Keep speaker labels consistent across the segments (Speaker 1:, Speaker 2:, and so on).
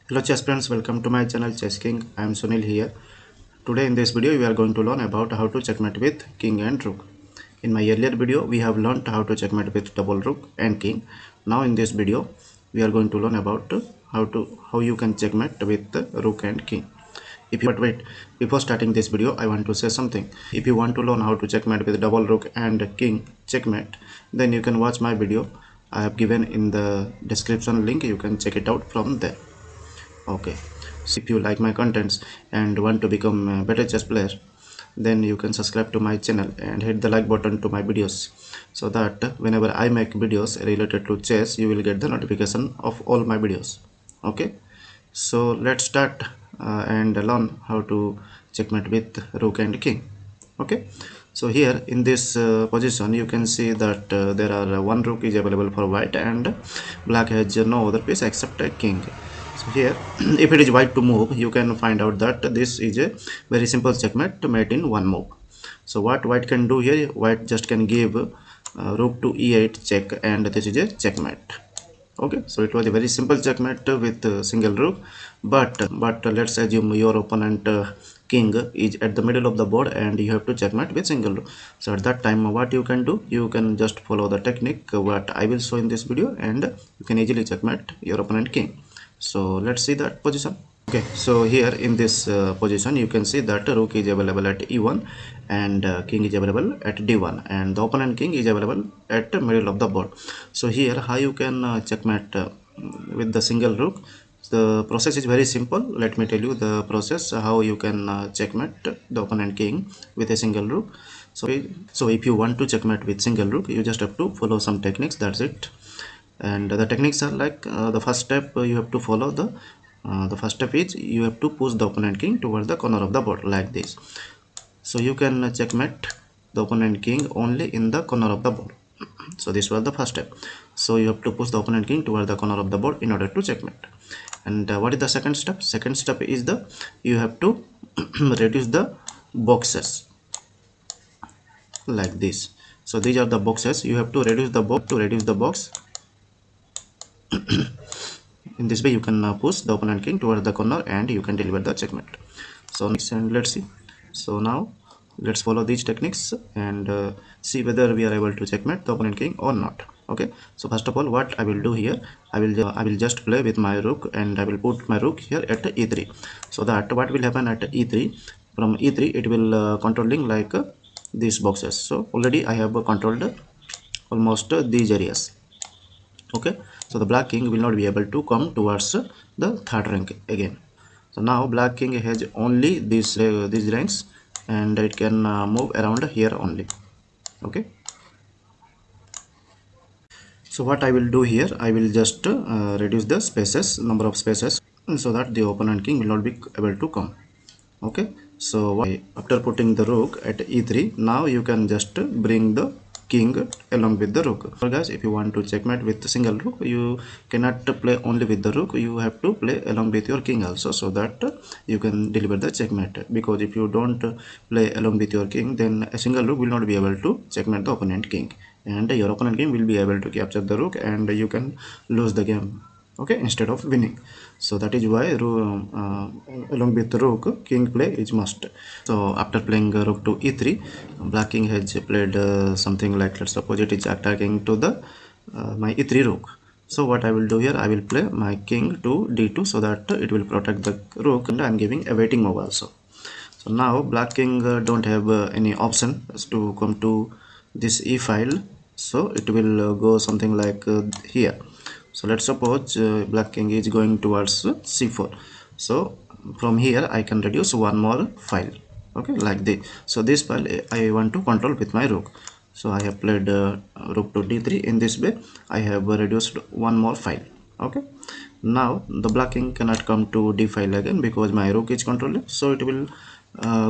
Speaker 1: Hello chess friends, welcome to my channel Chess King. I am Sunil here. Today in this video we are going to learn about how to checkmate with king and rook. In my earlier video we have learned how to checkmate with double rook and king. Now in this video we are going to learn about how you can checkmate with rook and king. But wait, before starting this video I want to say something. If you want to learn how to checkmate with double rook and king checkmate, then you can watch my video. I have given in the description link. You can check it out from there. Okay, so if you like my contents and want to become a better chess player, then you can subscribe to my channel and hit the like button to my videos, so that whenever I make videos related to chess you will get the notification of all my videos. Okay, so let's start and learn how to checkmate with rook and king. Okay, so here in this position you can see that there are one rook is available for white and black has no other piece except a king. So here if it is white to move, you can find out that this is a very simple checkmate made in one move. So what white can do here, white just can give rook to e8 check, and this is a checkmate. Okay, so it was a very simple checkmate with single rook, but let's assume your opponent king is at the middle of the board and you have to checkmate with single rook. So at that time what you can do, you can just follow the technique what I will show in this video, and you can easily checkmate your opponent king. So let's see that position. Okay, so here in this position you can see that rook is available at e1 and king is available at d1, and the opponent king is available at the middle of the board. So here how you can checkmate with the single rook. The process is very simple. Let me tell you the process how you can checkmate the opponent king with a single rook. So if you want to checkmate with single rook, you just have to follow some techniques, that's it. And the techniques are like the first step you have to follow the first step is you have to push the opponent king towards the corner of the board like this. So you can checkmate the opponent king only in the corner of the board. So this was the first step. So you have to push the opponent king towards the corner of the board in order to checkmate. And what is the second step? Second step is you have to reduce the boxes like this. So these are the boxes. You have to reduce the box. In this way you can push the opponent king towards the corner and you can deliver the checkmate. So next, and let's see. So now let's follow these techniques and see whether we are able to checkmate the opponent king or not. Okay, so first of all what I will do here, I will just play with my rook and I will put my rook here at e3, so that what will happen at e3, from e3 it will controlling like these boxes. So already I have controlled almost these areas. Okay, so the black king will not be able to come towards the third rank again. So now black king has only these ranks and it can move around here only. Okay, so what I will do here, I will just reduce the spaces, number of spaces, so that the opponent king will not be able to come. Okay, so after putting the rook at e3, now you can just bring the king along with the rook. So guys, if you want to checkmate with the single rook, you cannot play only with the rook, you have to play along with your king also, so that you can deliver the checkmate. Because if you don't play along with your king, then a single rook will not be able to checkmate the opponent king, and your opponent king will be able to capture the rook and you can lose the game, okay, instead of winning. So that is why along with rook, king play is must. So after playing rook to e3, black king has played something like, let's suppose it is attacking to the my e3 rook. So what I will do here, I will play my king to d2, so that it will protect the rook, and I am giving a waiting move also. So now black king don't have any option to come to this e file, so it will go something like here. So let's suppose black king is going towards c4. So from here I can reduce one more file, okay, like this. So this file I want to control with my rook. So I have played rook to d3. In this way I have reduced one more file. Okay, now the black king cannot come to d file again because my rook is controlled. So it will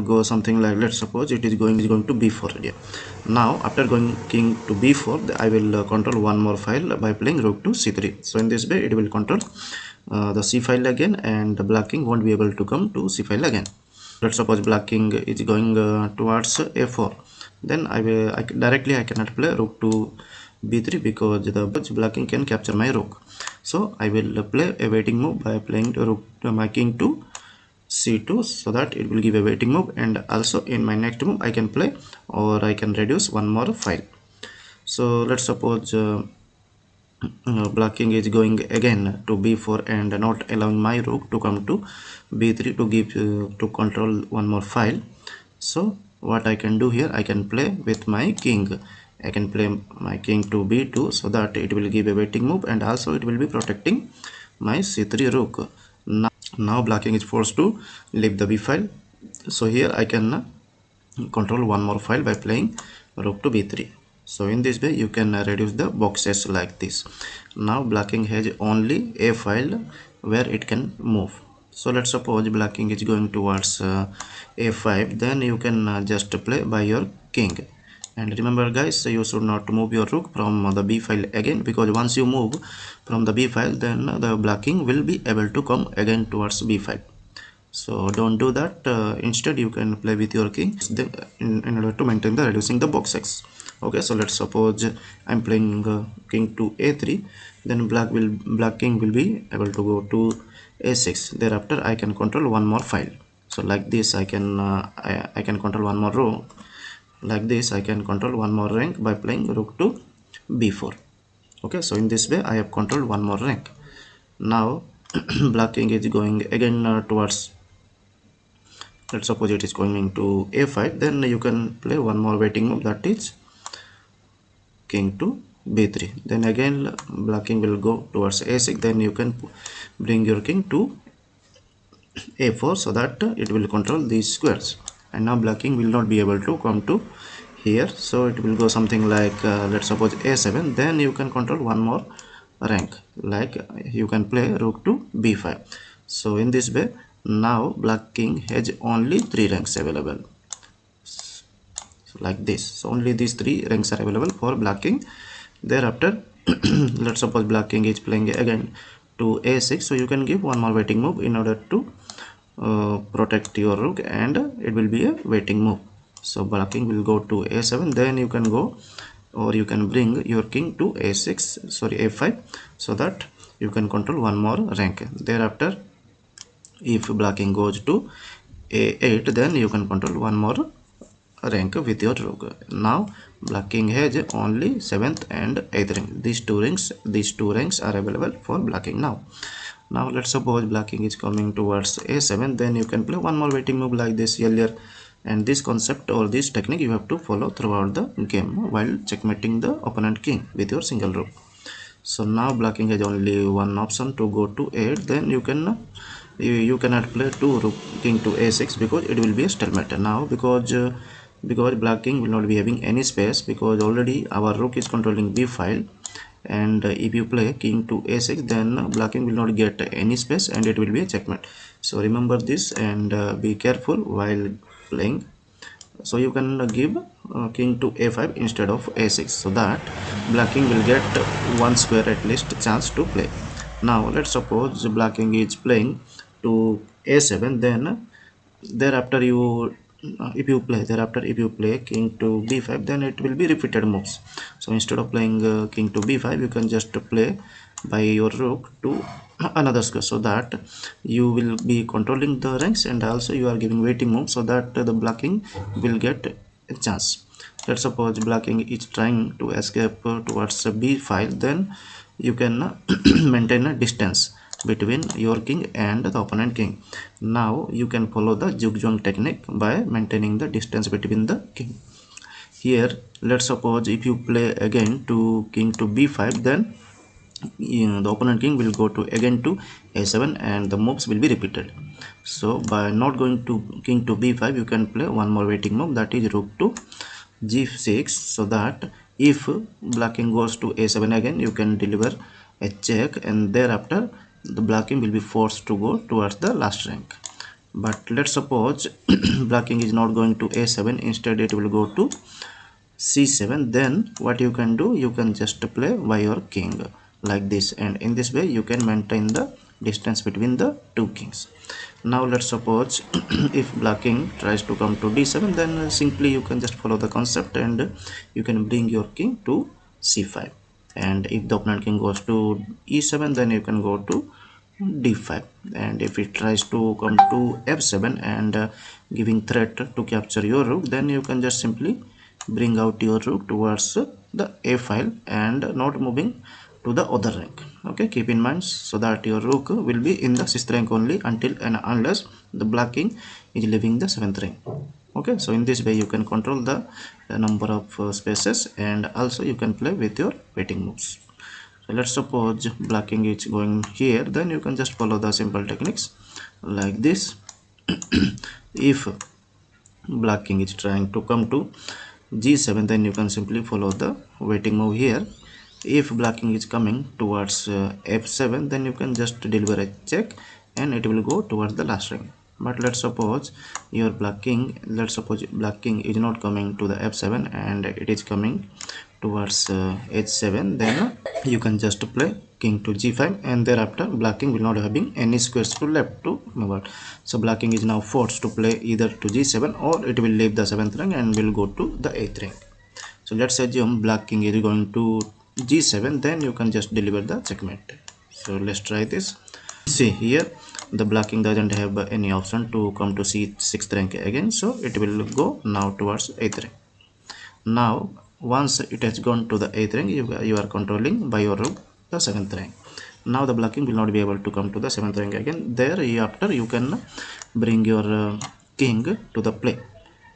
Speaker 1: go something like, let's suppose it is going to b4 area. Now after going king to b4, I will control one more file by playing rook to c3. So in this way it will control the c file again, and the black king won't be able to come to c file again. Let's suppose black king is going towards a4, then I cannot play rook to b3 because the black king can capture my rook. So I will play a waiting move by playing to rook my king to c2, so that it will give a waiting move, and also in my next move I can play, or I can reduce one more file. So let's suppose blocking is going again to b4 and not allowing my rook to come to b3 to give to control one more file. So what I can do here, I can play with my king. I can play my king to b2, so that it will give a waiting move, and also it will be protecting my c3 rook. Now blocking is forced to leave the b file. So here I can control one more file by playing rook to b3. So in this way you can reduce the boxes like this. Now blocking has only a file where it can move. So let's suppose blocking is going towards a5, then you can just play by your king. And remember guys, you should not move your rook from the b file again, because once you move from the b file, then the blocking will be able to come again towards b file. So don't do that. Instead you can play with your king in order to maintain the reducing the box x. Okay, so let's suppose I'm playing king to a3, then black king will be able to go to a6. Thereafter I can control one more file. So like this I can I can control one more row. Like this I can control one more rank by playing rook to b4. Okay, so in this way I have controlled one more rank. Now black king is going again towards, let's suppose it is going into a5, then you can play one more waiting move, that is king to b3. Then again black king will go towards a6, then you can bring your king to a4, so that it will control these squares, and now black king will not be able to come to here. So it will go something like let's suppose a7, then you can control one more rank, like you can play rook to b5. So in this way now black king has only 3 ranks available. So like this, so only these 3 ranks are available for black king. Thereafter let's suppose black king is playing again to a6, so you can give one more waiting move in order to protect your rook, and it will be a waiting move. So black king will go to a7, then you can go, or you can bring your king to a6, sorry a5, so that you can control one more rank. Thereafter if black king goes to a8, then you can control one more rank with your rook. Now black king has only 7th and 8th rank. These two ranks are available for black king. Now let's suppose black king is coming towards a7, then you can play one more waiting move like this earlier. And this concept or this technique you have to follow throughout the game while checkmating the opponent king with your single rook. So now black king has only one option to go to 8, then you cannot play two rook king to a6, because it will be a stalemate now, because black king will not be having any space, because already our rook is controlling b file. And if you play king to a6, then black king will not get any space, and it will be a checkmate. So remember this, and be careful while playing. So you can give king to a5 instead of a6, so that black king will get one square at least chance to play. Now let's suppose black king is playing to a7, then thereafter if you play king to b5, then it will be repeated moves. So instead of playing king to b5, you can just play by your rook to another square, so that you will be controlling the ranks, and also you are giving waiting moves, so that the blocking will get a chance. Let's suppose blocking is trying to escape towards b file, then you can maintain a distance between your king and the opponent king. Now you can follow the zigzag technique by maintaining the distance between the king. Here let's suppose if you play again to king to b5, then the opponent king will go to again to a7, and the moves will be repeated. So by not going to king to b5, you can play one more waiting move, that is rook to g6, so that if black king goes to a7 again, you can deliver a check, and thereafter the black king will be forced to go towards the last rank. But let's suppose black king is not going to a7, instead it will go to c7, then what you can do, you can just play by your king like this, and in this way you can maintain the distance between the two kings. Now let's suppose if black king tries to come to d7, then simply you can just follow the concept, and you can bring your king to c5. and if the opponent king goes to e7, then you can go to d5, and if it tries to come to f7 and giving threat to capture your rook, then you can just simply bring out your rook towards the a file and not moving to the other rank. Okay, keep in mind, so that your rook will be in the 6th rank only until and unless the black king is leaving the 7th rank. Okay, so in this way you can control the number of spaces, and also you can play with your waiting moves. So let's suppose black king is going here, then you can just follow the simple techniques like this. If black king is trying to come to g7, then you can simply follow the waiting move here. If black king is coming towards f7, then you can just deliver a check and it will go towards the last ring. But let's suppose black king is not coming to the f7 and it is coming towards h7, then you can just play king to g5, and thereafter black king will not having any squares to left to move out. So black king is now forced to play either to g7 or it will leave the 7th rank and will go to the 8th rank. So let's assume black king is going to g7, then you can just deliver the checkmate. So let's try this. See here, the black king doesn't have any option to come to c6th rank again, so it will go now towards 8th rank. Now once it has gone to the 8th rank, you are controlling by your rook the 7th rank. Now the black king will not be able to come to the 7th rank again. There after you can bring your king to the play.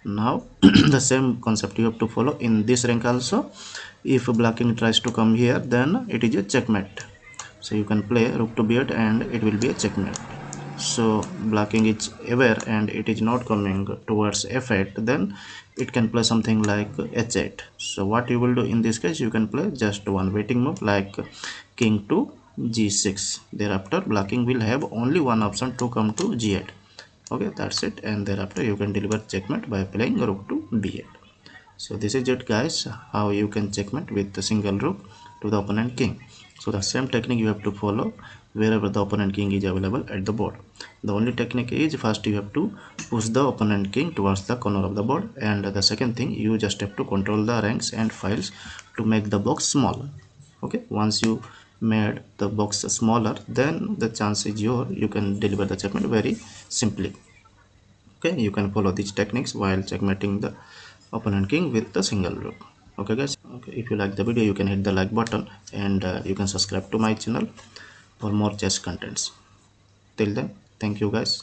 Speaker 1: Now the same concept you have to follow in this rank also. If black king tries to come here, then it is a checkmate. So you can play rook to b8 and it will be a checkmate. So black king is aware and it is not coming towards f8, then it can play something like h8. So what you will do in this case, you can play just one waiting move like king to g6. Thereafter black king will have only one option to come to g8. Okay, that's it, and thereafter you can deliver checkmate by playing rook to b8. So this is it guys, how you can checkmate with the single rook to the opponent king. So the same technique you have to follow wherever the opponent king is available at the board. The only technique is, first you have to push the opponent king towards the corner of the board, and the second thing, you just have to control the ranks and files to make the box smaller. Okay, once you made the box smaller, then the chance is you can deliver the checkmate very simply. Okay, you can follow these techniques while checkmating the opponent king with the single rook. Okay guys, okay, if you like the video, you can hit the like button, and you can subscribe to my channel for more chess contents. Till then, thank you guys.